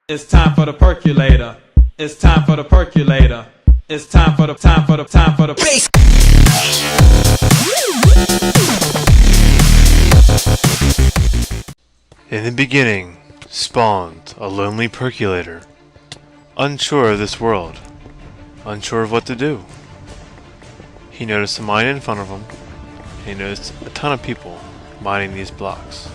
It's time for the percolator. It's time for the percolator. It's time for the bass. In the beginning spawned a lonely percolator, unsure of this world, unsure of what to do. He noticed a mine in front of him, and he noticed a ton of people mining these blocks.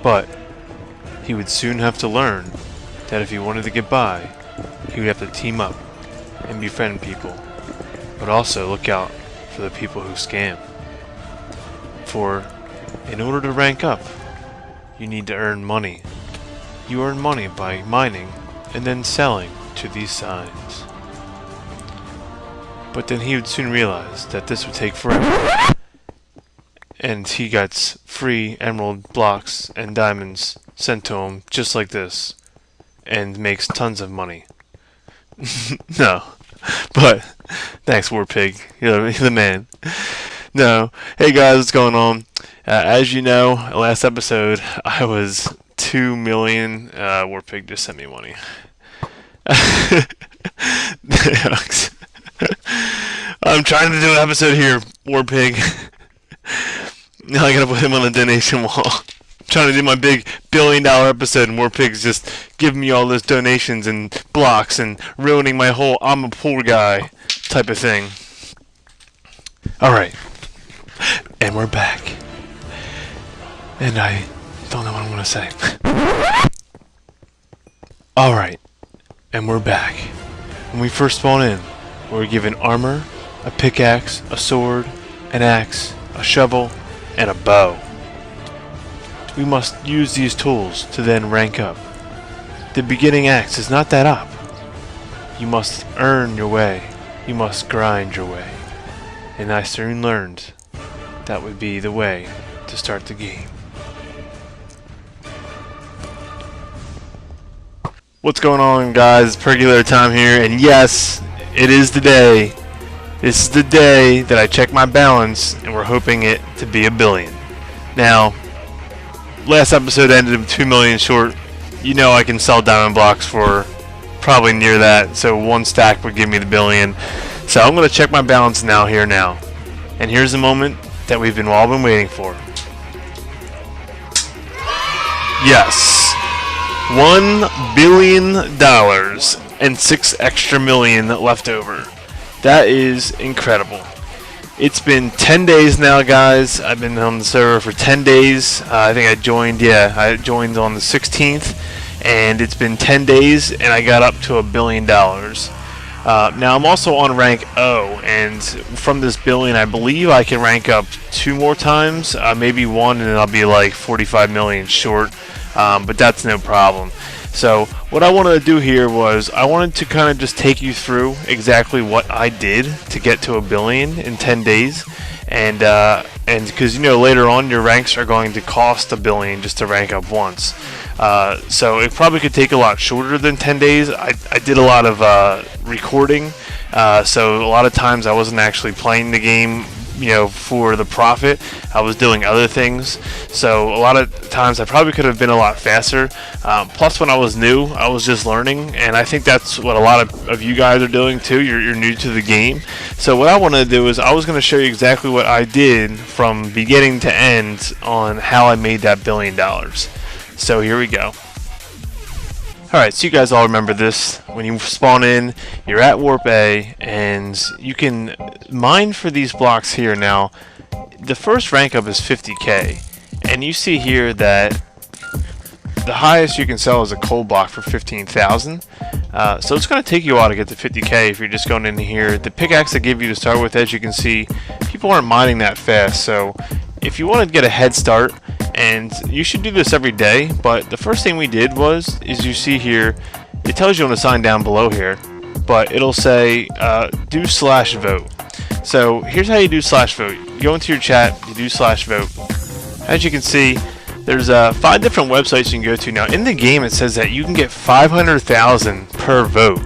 But he would soon have to learn that if he wanted to get by, he would have to team up and befriend people, but also look out for the people who scam. For in order to rank up, you need to earn money. You earn money by mining and then selling to these signs. But then he would soon realize that this would take forever, and he gets free emerald blocks and diamonds sent to him just like this, and makes tons of money. No, but thanks, War Pig. You're the man. No, hey guys, what's going on? As you know, last episode I was 2 million. War Pig just sent me money. I'm trying to do an episode here, War Pig. Now I gotta put him on the donation wall. I'm trying to do my big $1 billion episode, and War Pig's just giving me all those donations and blocks and ruining my whole I'm a poor guy type of thing. Alright. And we're back. And I don't know what I'm gonna say. Alright. And we're back. When we first spawn in, we're given armor, a pickaxe, a sword, an axe, a shovel, and a bow. We must use these tools to then rank up. The beginning axe is not that up. You must earn your way. You must grind your way. And I soon learned that would be the way to start the game. What's going on, guys? Percolator time here, and yes, it is the day. This is the day that I check my balance, and we're hoping it to be $1 billion. Now, last episode ended with 2 million short. You know I can sell diamond blocks for probably near that, so one stack would give me the $1 billion. So I'm going to check my balance now. And here's the moment that we've all been waiting for. Yes! $1 billion and 6 extra million left over. That is incredible. It's been 10 days now, guys. I've been on the server for 10 days. I think I joined on the 16th, and it's been 10 days, and I got up to $1 billion. Now I'm also on rank O, and from this billion, I believe I can rank up 2 more times, maybe 1, and then I'll be like 45 million short. But that's no problem. So what I wanted to do here was I wanted to kind of just take you through exactly what I did to get to $1 billion in 10 days, and because later on your ranks are going to cost $1 billion just to rank up once. So it probably could take a lot shorter than 10 days. I did a lot of recording, so a lot of times I wasn't actually playing the game for the profit. I was doing other things, so a lot of times I probably could have been a lot faster. Plus, when I was new, I was just learning, and I think that's what a lot of you guys are doing too. You're new to the game, so what I wanted to do is I was going to show you exactly what I did from beginning to end on how I made that $1 billion. So here we go. Alright, so you guys all remember this. When you spawn in, you're at Warp A, and you can mine for these blocks here. Now, the first rank up is 50k, and you see here that the highest you can sell is a coal block for 15,000. So it's going to take you a while to get to 50k if you're just going in here. The pickaxe they give you to start with, as you can see, people aren't mining that fast, so if you want to get a head start, and you should do this every day, but the first thing we did is you see here, it tells you on the sign down below here, but it'll say do /vote. So here's how you do /vote. You go into your chat, you do /vote. As you can see, there's 5 different websites you can go to. Now in the game it says that you can get 500,000 per vote.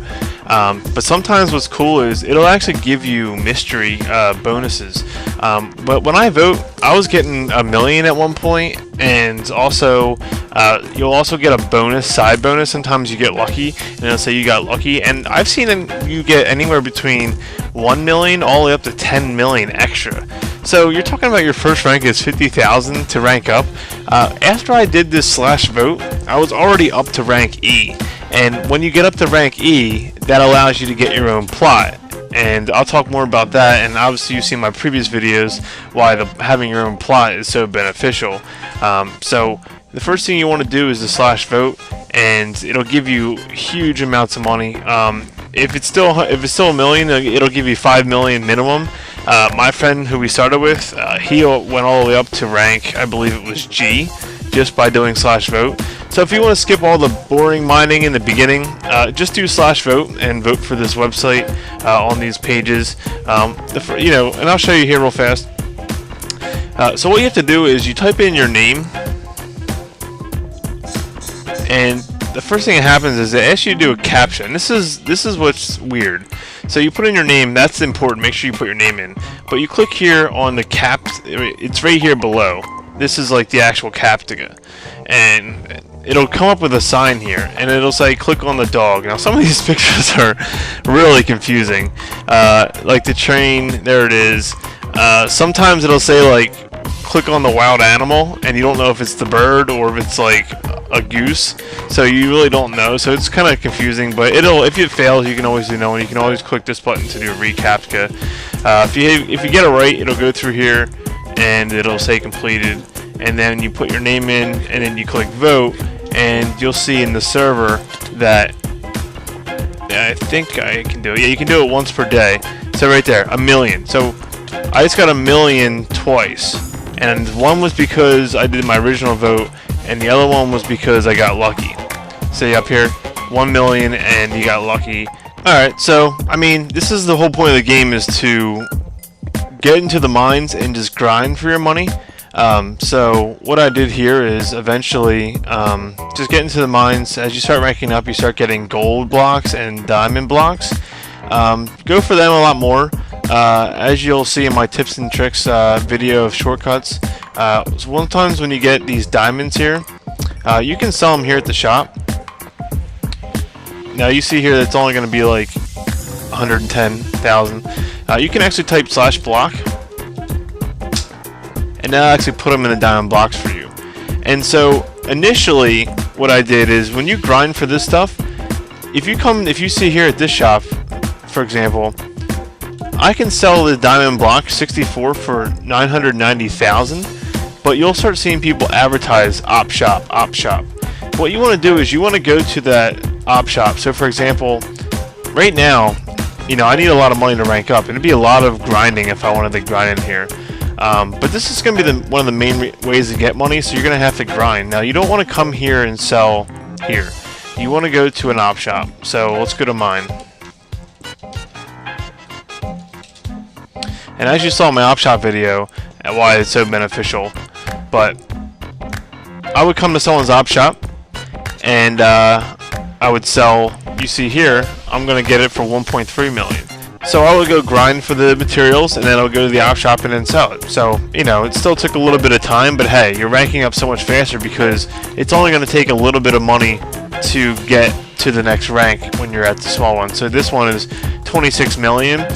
But sometimes what's cool is it'll actually give you mystery bonuses. But when I vote, I was getting 1 million at one point, and also you'll also get a bonus, side bonus. Sometimes you get lucky, and it'll say you got lucky. And I've seen you get anywhere between 1 million all the way up to 10 million extra. So you're talking about your first rank is 50,000 to rank up. After I did this /vote, I was already up to rank E. And when you get up to rank E, that allows you to get your own plot. And I'll talk more about that, and obviously you've seen my previous videos why having your own plot is so beneficial. So the first thing you want to do is the /vote, and it'll give you huge amounts of money. If it's still 1 million, it'll give you 5 million minimum. My friend who we started with, he went all the way up to rank, I believe it was G, just by doing /vote. So if you want to skip all the boring mining in the beginning, just do /vote and vote for this website on these pages. And I'll show you here real fast. So what you have to do is you type in your name, and the first thing that happens is it asks you to do a captcha. And this is what's weird. So you put in your name. That's important. Make sure you put your name in. But you click here on the cap. It's right here below. This is like the actual captcha, and it'll come up with a sign here, and it'll say click on the dog. Now some of these pictures are really confusing. Like the train, there it is. Sometimes it'll say like click on the wild animal, and you don't know if it's the bird or if it's like a goose, so you really don't know. So it's kind of confusing, but if it fails, you can always do no, and you can always click this button to do a recaptcha. If you get it right, it'll go through here and it'll say completed, and then you put your name in, and then you click vote, and you'll see in the server that I think I can do it. Yeah, you can do it once per day. So right there, 1 million. So I just got 1 million twice, and one was because I did my original vote, and the other one was because I got lucky. See up here, 1 million, and you got lucky. Alright, so I mean, this is the whole point of the game, is to get into the mines and just grind for your money. So what I did here is eventually just get into the mines. As you start ranking up, you start getting gold blocks and diamond blocks. Go for them a lot more. As you'll see in my tips and tricks video of shortcuts, so sometimes when you get these diamonds here, you can sell them here at the shop. Now you see here that it's only going to be like 110,000. You can actually type /block, and that'll actually put them in the diamond blocks for you. And so initially what I did is, when you grind for this stuff, if you see here at this shop, for example, I can sell the diamond block 64 for 990,000, but you'll start seeing people advertise op shop. What you want to do is you want to go to that op shop. So for example, right now, I need a lot of money to rank up, and it'd be a lot of grinding if I wanted to grind in here. But this is going to be one of the main ways to get money, so you're going to have to grind. Now, you don't want to come here and sell here. You want to go to an op shop. So let's go to mine. And as you saw in my op shop video, and why it's so beneficial, but I would come to someone's op shop, and I would sell. You see here, I'm going to get it for 1.3 million. So I would go grind for the materials, and then I'll go to the op shop and then sell it. So, it still took a little bit of time, but hey, you're ranking up so much faster because it's only going to take a little bit of money to get to the next rank when you're at the small one. So this one is 26 million.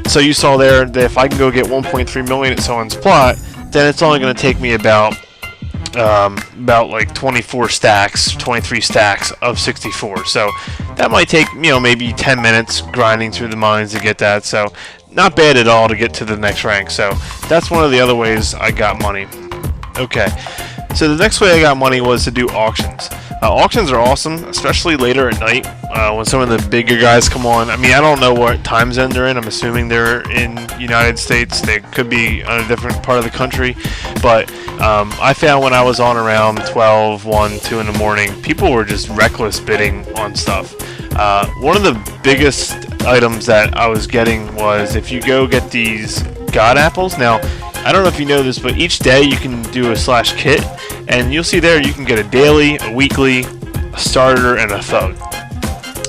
So you saw there that if I can go get 1.3 million at someone's plot, then it's only going to take me about like 24 stacks, 23 stacks of 64. So that might take, maybe 10 minutes grinding through the mines to get that. So not bad at all to get to the next rank. So that's one of the other ways I got money. Okay, so the next way I got money was to do auctions. Auctions are awesome, especially later at night when some of the bigger guys come on. I mean, I don't know what time zone they're in. I'm assuming they're in United States. They could be on a different part of the country. But I found when I was on around 12, 1, 2 in the morning, people were just reckless bidding on stuff. One of the biggest items that I was getting was if you go get these God apples. Now, I don't know if you know this, but each day you can do a /kit, and you'll see there you can get a daily, a weekly, a starter, and a thug.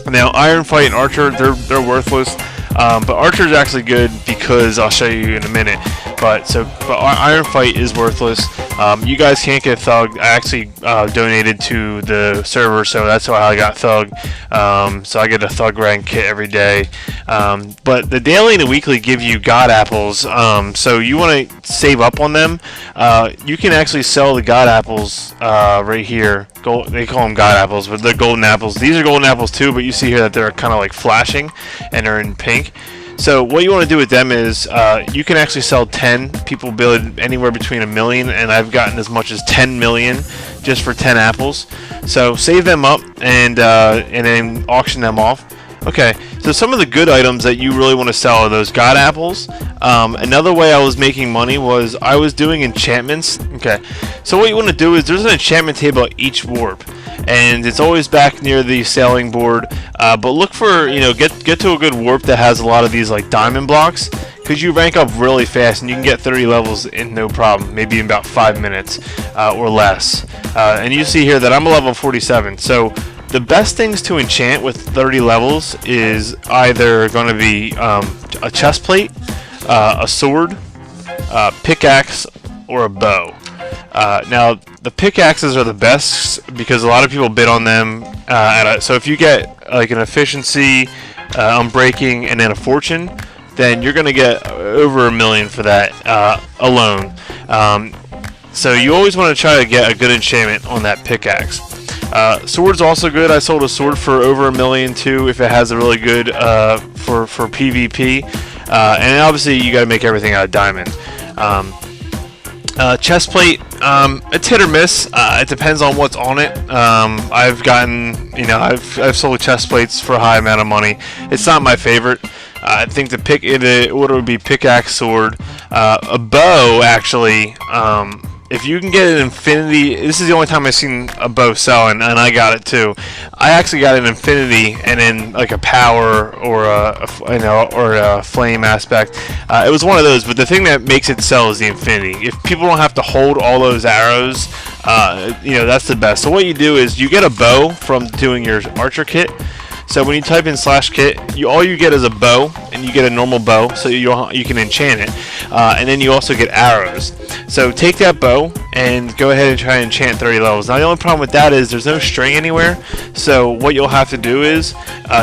Now, Iron Fight and Archer, they're worthless. But Archer is actually good because I'll show you in a minute. But Iron Fight is worthless. You guys can't get Thug. I actually donated to the server, so that's why I got Thug. So I get a Thug rank kit every day. But the daily and the weekly give you God apples. So you want to save up on them. You can actually sell the God apples right here. They call them God apples, but they're golden apples. These are golden apples too, but you see here that they're kind of like flashing and they're in pink. So what you want to do with them is you can actually sell 10. People bid anywhere between $1 million, and I've gotten as much as 10 million just for 10 apples. So save them up and then auction them off. Okay, so some of the good items that you really want to sell are those God apples. Another way I was making money was I was doing enchantments. Okay, so what you want to do is there's an enchantment table at each warp, and it's always back near the sailing board. But look for, get to a good warp that has a lot of these like diamond blocks, because you rank up really fast and you can get 30 levels in no problem, maybe in about 5 minutes or less. And you see here that I'm a level 47, so the best things to enchant with 30 levels is either going to be a chest plate, a sword, pickaxe, or a bow. Now, the pickaxes are the best because a lot of people bid on them. So if you get like an efficiency, unbreaking, and then a fortune, then you're going to get over $1 million for that alone. So you always want to try to get a good enchantment on that pickaxe. Sword's also good. I sold a sword for over $1 million too if it has a really good for PvP. And obviously you got to make everything out of diamond. Chest plate, it's hit or miss. It depends on what's on it. I've gotten, I've sold chest plates for a high amount of money. It's not my favorite. I think the order would be pickaxe, sword, a bow actually. If you can get an infinity, this is the only time I've seen a bow sell, and I got it too. I actually got an infinity and then like a power or a flame aspect. It was one of those, but the thing that makes it sell is the infinity. If people don't have to hold all those arrows, that's the best. So what you do is you get a bow from doing your archer kit. So when you type in /kit, all you get is a bow, and you get a normal bow, so you can enchant it, and then you also get arrows. So take that bow and go ahead and try and enchant 30 levels. Now the only problem with that is there's no string anywhere, so what you'll have to do is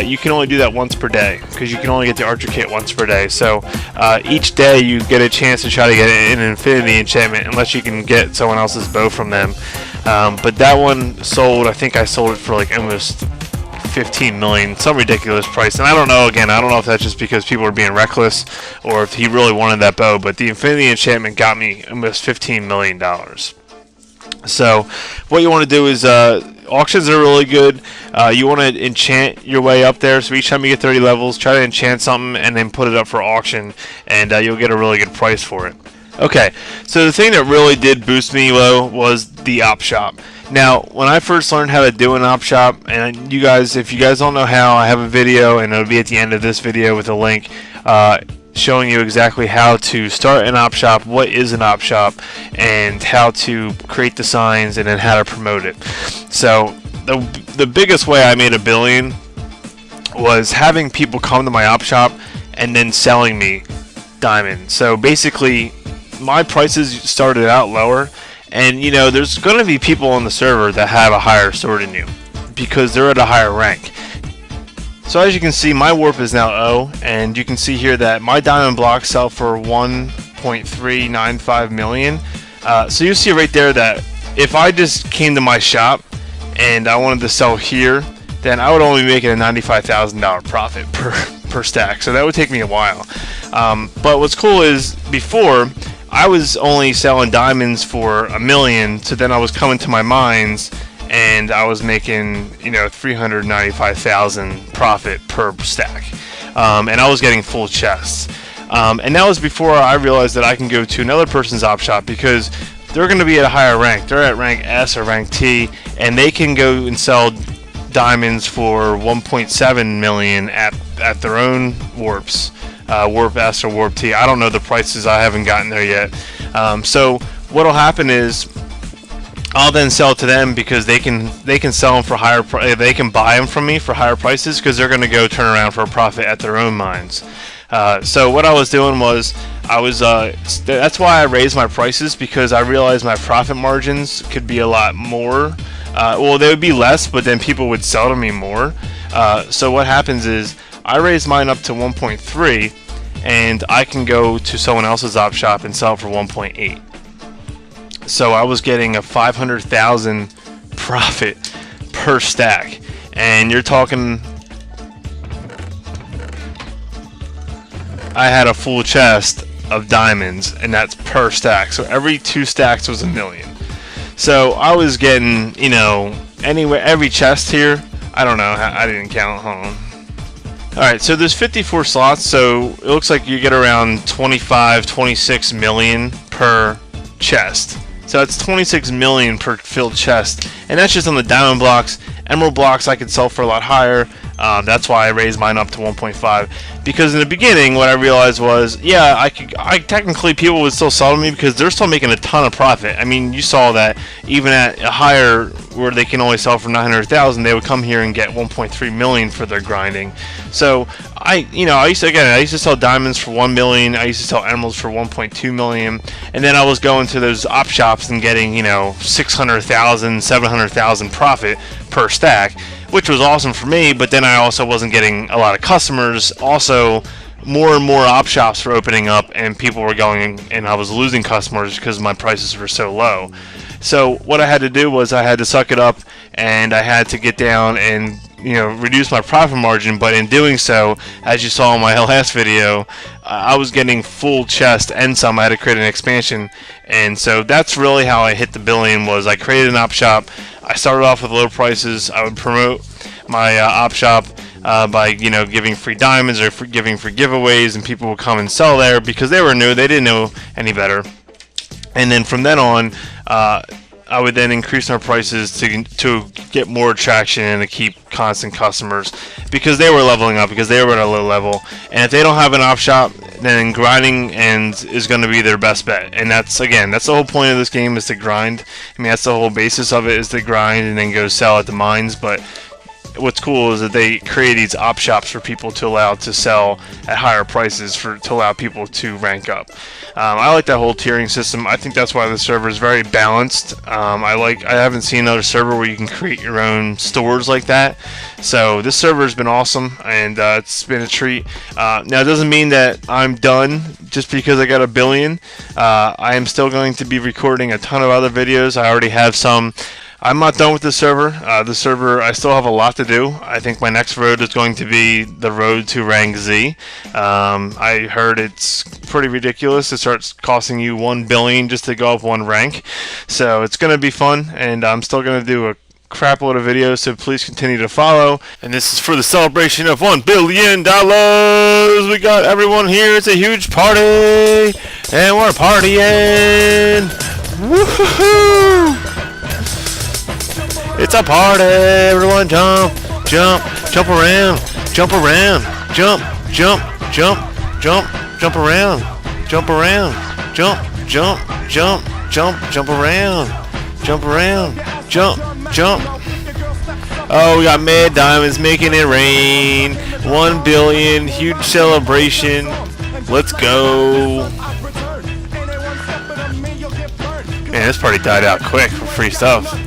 you can only do that once per day, because you can only get the archer kit once per day. So each day you get a chance to try to get an infinity enchantment, unless you can get someone else's bow from them. But that one sold, I think I sold it for like almost 15 million, some ridiculous price. And I don't know if that's just because people are being reckless or if he really wanted that bow, but the infinity enchantment got me almost $15 million. So what you want to do is auctions are really good. You want to enchant your way up there, so each time you get 30 levels, try to enchant something and then put it up for auction, and you'll get a really good price for it. Okay, so the thing that really did boost me low was the op shop. Now, when I first learned how to do an op shop, and you guys, if you guys don't know how, I have a video, and it'll be at the end of this video with a link showing you exactly how to start an op shop, what is an op shop, and how to create the signs, and then how to promote it. So, the biggest way I made $1 billion was having people come to my op shop and then selling me diamonds. So basically, my prices started out lower. And there's going to be people on the server that have a higher sword than you because they're at a higher rank. So as you can see, my warp is now O, and you can see here that my diamond blocks sell for 1.395 million. So you see right there that if I just came to my shop and I wanted to sell here, then I would only be making a $95,000 profit per stack. So that would take me a while. But what's cool is before, I was only selling diamonds for $1 million, so then I was coming to my mines and I was making 395,000 profit per stack, and I was getting full chests. And that was before I realized that I can go to another person's op shop because they're going to be at a higher rank. They're at rank S or rank T, and they can go and sell diamonds for 1.7 million at their own warps. Warp S or Warp T. I don't know the prices. I haven't gotten there yet. So what'll happen is I'll then sell to them because they can sell them for higher. They can buy them from me for higher prices because they're going to go turn around for a profit at their own mines. So what I was doing was that's why I raised my prices, because I realized my profit margins could be a lot more. Well, they would be less, but then people would sell to me more. So what happens is I raise mine up to 1.3, and I can go to someone else's op shop and sell for 1.8. So I was getting a 500,000 profit per stack, and you're talking. I had a full chest of diamonds, and that's per stack. So every 2 stacks was $1 million. So I was getting, anywhere, every chest here. I don't know. I didn't count. Hold on. Alright, so there's 54 slots, so it looks like you get around 26 million per chest. So that's 26 million per filled chest, and that's just on the diamond blocks. Emerald blocks I could sell for a lot higher. That's why I raised mine up to 1.5. Because in the beginning, what I realized was, yeah, I technically people would still sell to me because they're still making a ton of profit. I mean, you saw that even at a higher where they can only sell for 900,000, they would come here and get 1.3 million for their grinding. So I used to sell diamonds for 1 million. I used to sell emeralds for 1.2 million, and then I was going to those op shops and getting 600,000, 700,000 profit per stack, which was awesome for me. But then I also wasn't getting a lot of customers. Also, more and more op shops were opening up, and people were going, and I was losing customers because my prices were so low. So what I had to do was I had to suck it up, and I had to get down and reduce my profit margin. But in doing so, as you saw in my last video, I was getting full chest and some. I had to create an expansion, and so that's really how I hit the billion. Was I created an op shop. I started off with low prices. I would promote my op shop by giving free diamonds or giving free giveaways, and people would come and sell there because they were new. They didn't know any better. And then from then on, I would then increase our prices to get more traction and to keep constant customers, because they were leveling up, because they were at a low level. And if they don't have an op shop, then grinding is going to be their best bet. And that's the whole point of this game, is to grind. I mean, that's the whole basis of it, is to grind and then go sell at the mines. But what's cool is that they create these op shops for people to allow to sell at higher prices to allow people to rank up. I like that whole tiering system. I think that's why the server is very balanced. I haven't seen another server where you can create your own stores like that. So this server has been awesome, and it's been a treat. Now it doesn't mean that I'm done just because I got a billion. I am still going to be recording a ton of other videos. I already have some. I'm not done with the server. I still have a lot to do. I think my next road is going to be the road to rank Z. I heard it's pretty ridiculous. It starts costing you 1 billion just to go up one rank. So it's going to be fun, and I'm still going to do a crap load of videos, so please continue to follow. And this is for the celebration of $1 billion. We got everyone here. It's a huge party, and we're partying. Woohoo! It's a party, everyone jump, jump, jump around, jump around, jump, jump, jump, jump, jump around, jump around, jump, jump, jump, jump, jump around, jump around, jump, jump. Oh, we got Mad Diamonds making it rain. 1 billion, huge celebration. Let's go. Man, this party died out quick for free stuff.